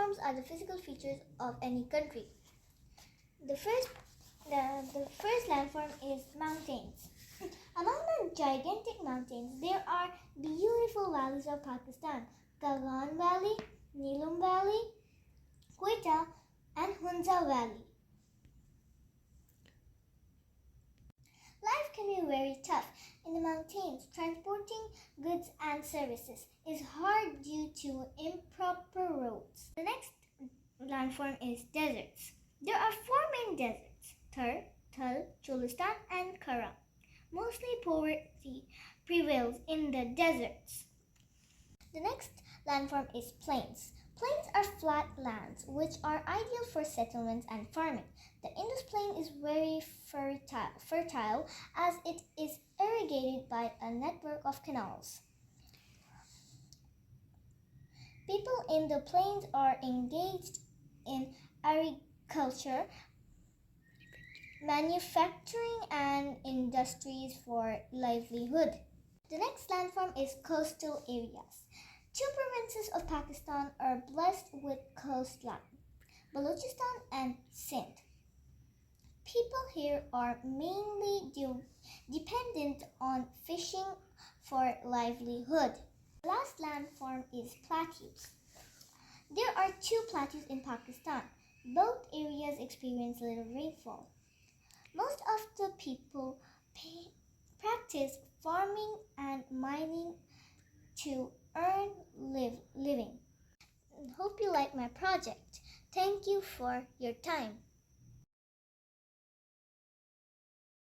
Landforms are the physical features of any country. The first landform is mountains. Among the gigantic mountains, there are beautiful valleys of Pakistan: Kagan Valley, Neelum Valley, Quetta, and Hunza Valley. Life can be very tough in the mountains. Transporting goods and services is hard due to improper roads. The next landform is deserts. There are 4 main deserts: Thar, Thal, Cholistan, and Kara. Mostly poverty prevails in the deserts. The next landform is plains. Plains are flat lands which are ideal for settlements and farming. The Indus Plain is very fertile as it is irrigated by a network of canals. People in the plains are engaged in agriculture, manufacturing, and industries for livelihood. The next landform is coastal areas. 2 provinces of Pakistan are blessed with coastline: Balochistan and Sindh. People here are mainly dependent on fishing for livelihood. The last landform is plateaus. There are 2 plateaus in Pakistan. Both areas experience little rainfall. Most of the people practice farming and mining to earn living. Hope you like my project. Thank you for your time.